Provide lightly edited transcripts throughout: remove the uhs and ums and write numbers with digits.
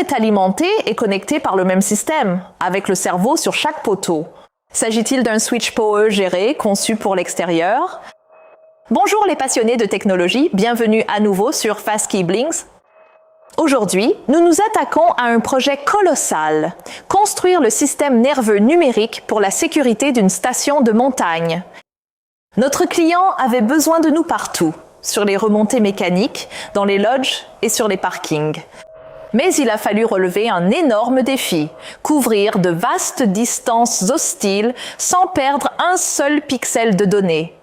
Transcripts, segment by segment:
est alimenté et connecté par le même système, avec le cerveau sur chaque poteau. S'agit-il d'un switch PoE géré, conçu pour l'extérieur? Bonjour les passionnés de technologie, bienvenue à nouveau sur Fast-Key Blinks. Aujourd'hui, nous nous attaquons à un projet colossal, construire le système nerveux numérique pour la sécurité d'une station de montagne. Notre client avait besoin de nous partout, sur les remontées mécaniques, dans les lodges et sur les parkings. Mais il a fallu relever un énorme défi, couvrir de vastes distances hostiles sans perdre un seul pixel de données.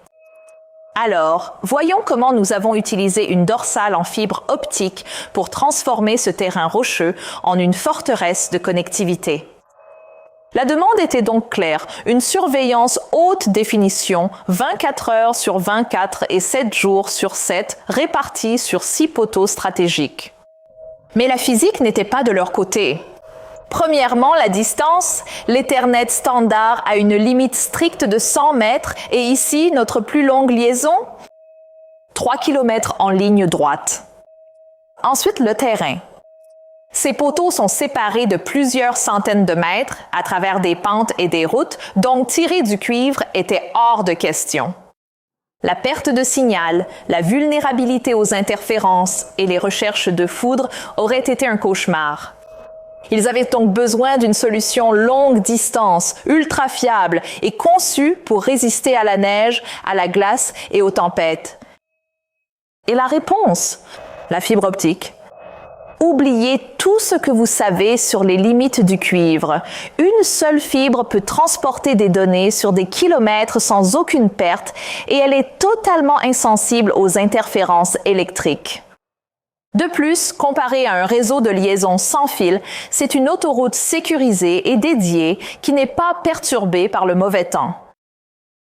Alors, voyons comment nous avons utilisé une dorsale en fibre optique pour transformer ce terrain rocheux en une forteresse de connectivité. La demande était donc claire, une surveillance haute définition, 24 heures sur 24 et 7 jours sur 7, répartis sur 6 poteaux stratégiques. Mais la physique n'était pas de leur côté. Premièrement, la distance. L'Ethernet standard a une limite stricte de 100 mètres et ici, notre plus longue liaison, 3 km en ligne droite. Ensuite, le terrain. Ces poteaux sont séparés de plusieurs centaines de mètres à travers des pentes et des routes, donc tirer du cuivre était hors de question. La perte de signal, la vulnérabilité aux interférences et les recherches de foudre auraient été un cauchemar. Ils avaient donc besoin d'une solution longue distance, ultra fiable et conçue pour résister à la neige, à la glace et aux tempêtes. Et la réponse? La fibre optique. Oubliez tout ce que vous savez sur les limites du cuivre. Une seule fibre peut transporter des données sur des kilomètres sans aucune perte et elle est totalement insensible aux interférences électriques. De plus, comparé à un réseau de liaison sans fil, c'est une autoroute sécurisée et dédiée qui n'est pas perturbée par le mauvais temps.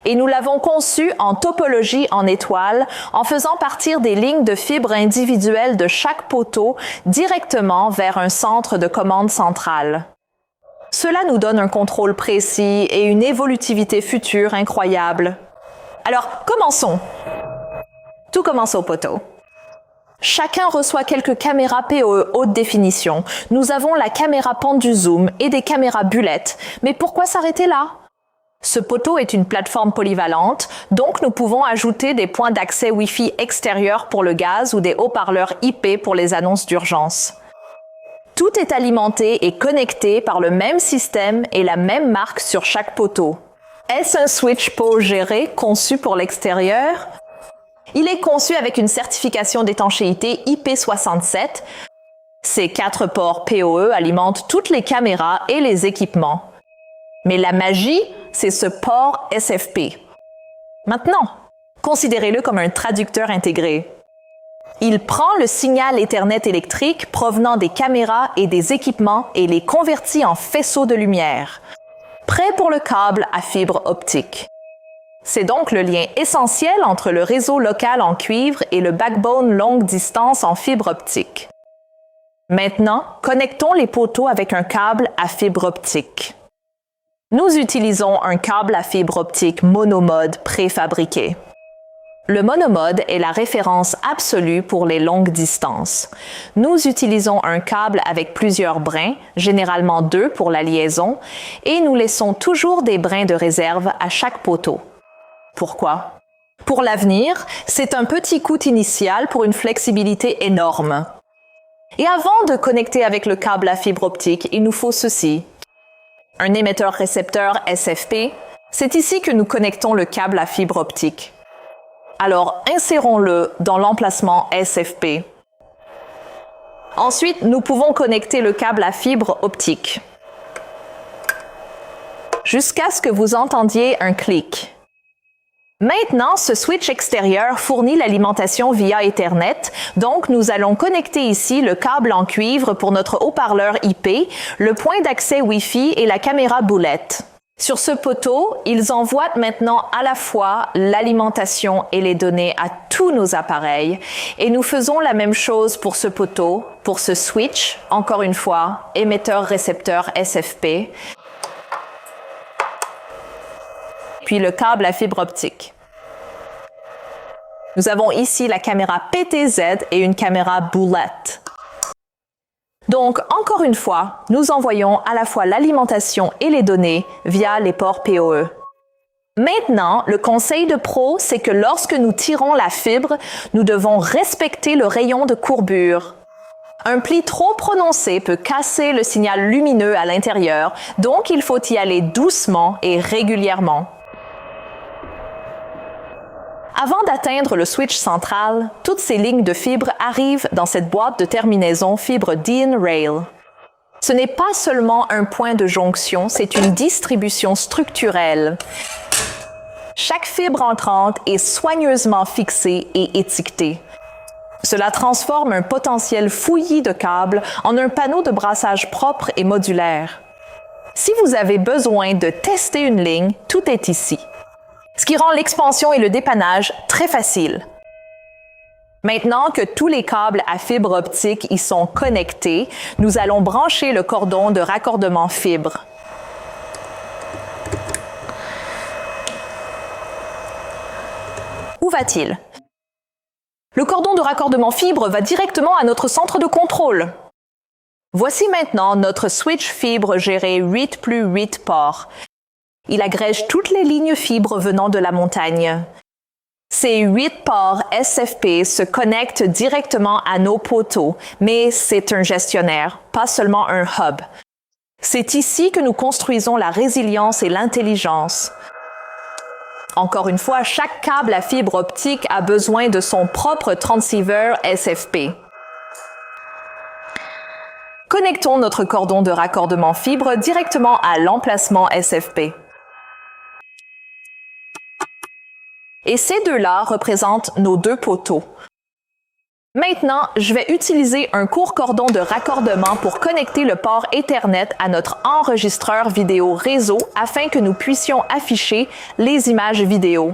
Et nous l'avons conçue en topologie en étoile, en faisant partir des lignes de fibres individuelles de chaque poteau directement vers un centre de commande centrale. Cela nous donne un contrôle précis et une évolutivité future incroyable. Alors, commençons. Tout commence au poteau. Chacun reçoit quelques caméras PoE haute définition. Nous avons la caméra pendu zoom et des caméras bulettes. Mais pourquoi s'arrêter là? Ce poteau est une plateforme polyvalente, donc nous pouvons ajouter des points d'accès Wi-Fi extérieurs pour le gaz ou des haut-parleurs IP pour les annonces d'urgence. Tout est alimenté et connecté par le même système et la même marque sur chaque poteau. Est-ce un switch PoE géré conçu pour l'extérieur? Il est conçu avec une certification d'étanchéité IP67. Ces 4 ports PoE alimentent toutes les caméras et les équipements. Mais la magie, c'est ce port SFP. Maintenant, considérez-le comme un traducteur intégré. Il prend le signal Ethernet électrique provenant des caméras et des équipements et les convertit en faisceaux de lumière, prêt pour le câble à fibre optique. C'est donc le lien essentiel entre le réseau local en cuivre et le backbone longue distance en fibre optique. Maintenant, connectons les poteaux avec un câble à fibre optique. Nous utilisons un câble à fibre optique monomode préfabriqué. Le monomode est la référence absolue pour les longues distances. Nous utilisons un câble avec plusieurs brins, généralement 2 pour la liaison, et nous laissons toujours des brins de réserve à chaque poteau. Pourquoi? Pour l'avenir, c'est un petit coût initial pour une flexibilité énorme. Et avant de connecter avec le câble à fibre optique, il nous faut ceci. Un émetteur-récepteur SFP, c'est ici que nous connectons le câble à fibre optique. Alors, insérons-le dans l'emplacement SFP. Ensuite, nous pouvons connecter le câble à fibre optique. Jusqu'à ce que vous entendiez un clic. Maintenant, ce switch extérieur fournit l'alimentation via Ethernet, donc nous allons connecter ici le câble en cuivre pour notre haut-parleur IP, le point d'accès Wi-Fi et la caméra boulette. Sur ce poteau, ils envoient maintenant à la fois l'alimentation et les données à tous nos appareils, et nous faisons la même chose pour ce poteau, pour ce switch, encore une fois, émetteur-récepteur SFP, puis le câble à fibre optique. Nous avons ici la caméra PTZ et une caméra boulette. Donc, encore une fois, nous envoyons à la fois l'alimentation et les données via les ports PoE. Maintenant, le conseil de pro, c'est que lorsque nous tirons la fibre, nous devons respecter le rayon de courbure. Un pli trop prononcé peut casser le signal lumineux à l'intérieur, donc il faut y aller doucement et régulièrement. Avant d'atteindre le switch central, toutes ces lignes de fibres arrivent dans cette boîte de terminaison fibre DIN Rail. Ce n'est pas seulement un point de jonction, c'est une distribution structurelle. Chaque fibre entrante est soigneusement fixée et étiquetée. Cela transforme un potentiel fouillis de câbles en un panneau de brassage propre et modulaire. Si vous avez besoin de tester une ligne, tout est ici. Ce qui rend l'expansion et le dépannage très faciles. Maintenant que tous les câbles à fibre optique y sont connectés, nous allons brancher le cordon de raccordement fibre. Où va-t-il? Le cordon de raccordement fibre va directement à notre centre de contrôle. Voici maintenant notre switch fibre géré 8+8 ports. Il agrège toutes les lignes fibres venant de la montagne. Ces 8 ports SFP se connectent directement à nos poteaux, mais c'est un gestionnaire, pas seulement un hub. C'est ici que nous construisons la résilience et l'intelligence. Encore une fois, chaque câble à fibre optique a besoin de son propre transceiver SFP. Connectons notre cordon de raccordement fibre directement à l'emplacement SFP. Et ces deux-là représentent nos deux poteaux. Maintenant, je vais utiliser un court cordon de raccordement pour connecter le port Ethernet à notre enregistreur vidéo réseau afin que nous puissions afficher les images vidéo.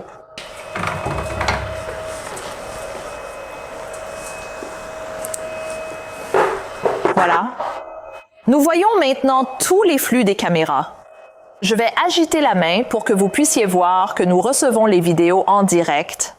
Voilà. Nous voyons maintenant tous les flux des caméras. Je vais agiter la main pour que vous puissiez voir que nous recevons les vidéos en direct.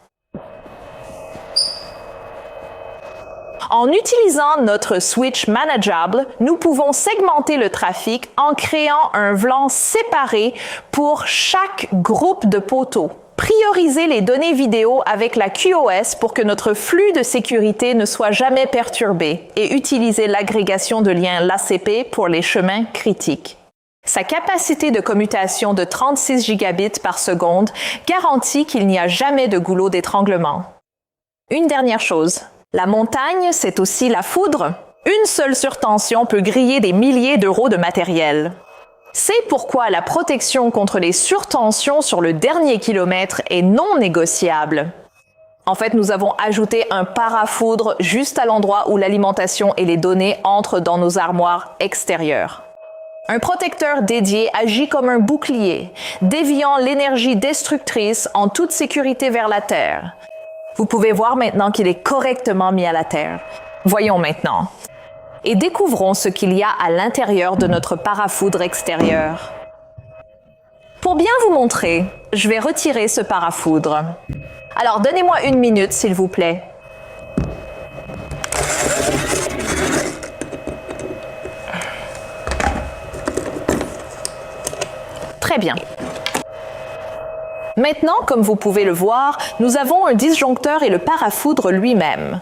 En utilisant notre switch manageable, nous pouvons segmenter le trafic en créant un VLAN séparé pour chaque groupe de poteaux. Prioriser les données vidéo avec la QoS pour que notre flux de sécurité ne soit jamais perturbé et utiliser l'agrégation de liens l'ACP pour les chemins critiques. Sa capacité de commutation de 36 gigabits par seconde garantit qu'il n'y a jamais de goulot d'étranglement. Une dernière chose. La montagne, c'est aussi la foudre. Une seule surtension peut griller des milliers d'euros de matériel. C'est pourquoi la protection contre les surtensions sur le dernier kilomètre est non négociable. En fait, nous avons ajouté un parafoudre juste à l'endroit où l'alimentation et les données entrent dans nos armoires extérieures. Un protecteur dédié agit comme un bouclier, déviant l'énergie destructrice en toute sécurité vers la Terre. Vous pouvez voir maintenant qu'il est correctement mis à la terre. Voyons maintenant. Et découvrons ce qu'il y a à l'intérieur de notre parafoudre extérieur. Pour bien vous montrer, je vais retirer ce parafoudre. Alors, donnez-moi 1 minute, s'il vous plaît. Très bien. Maintenant, comme vous pouvez le voir, nous avons un disjoncteur et le parafoudre lui-même.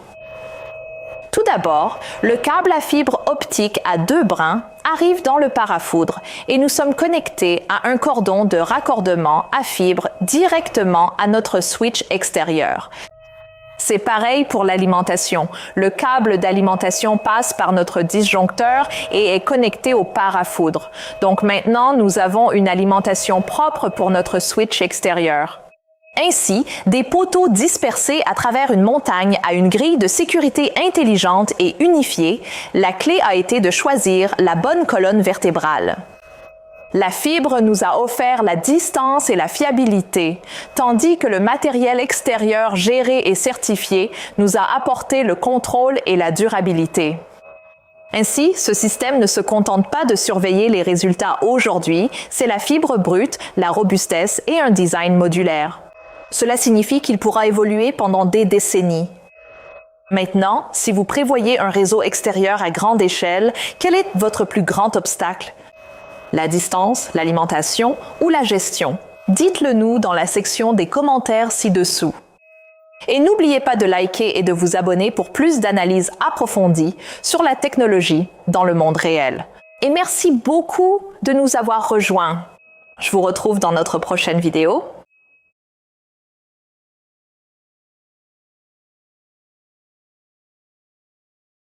Tout d'abord, le câble à fibre optique à 2 brins arrive dans le parafoudre et nous sommes connectés à un cordon de raccordement à fibre directement à notre switch extérieur. C'est pareil pour l'alimentation. Le câble d'alimentation passe par notre disjoncteur et est connecté au parafoudre. Donc maintenant, nous avons une alimentation propre pour notre switch extérieur. Ainsi, des poteaux dispersés à travers une montagne à une grille de sécurité intelligente et unifiée, la clé a été de choisir la bonne colonne vertébrale. La fibre nous a offert la distance et la fiabilité, tandis que le matériel extérieur géré et certifié nous a apporté le contrôle et la durabilité. Ainsi, ce système ne se contente pas de surveiller les résultats aujourd'hui, c'est la fibre brute, la robustesse et un design modulaire. Cela signifie qu'il pourra évoluer pendant des décennies. Maintenant, si vous prévoyez un réseau extérieur à grande échelle, quel est votre plus grand obstacle? La distance, l'alimentation ou la gestion? Dites-le nous dans la section des commentaires ci-dessous. Et n'oubliez pas de liker et de vous abonner pour plus d'analyses approfondies sur la technologie dans le monde réel. Et merci beaucoup de nous avoir rejoints. Je vous retrouve dans notre prochaine vidéo.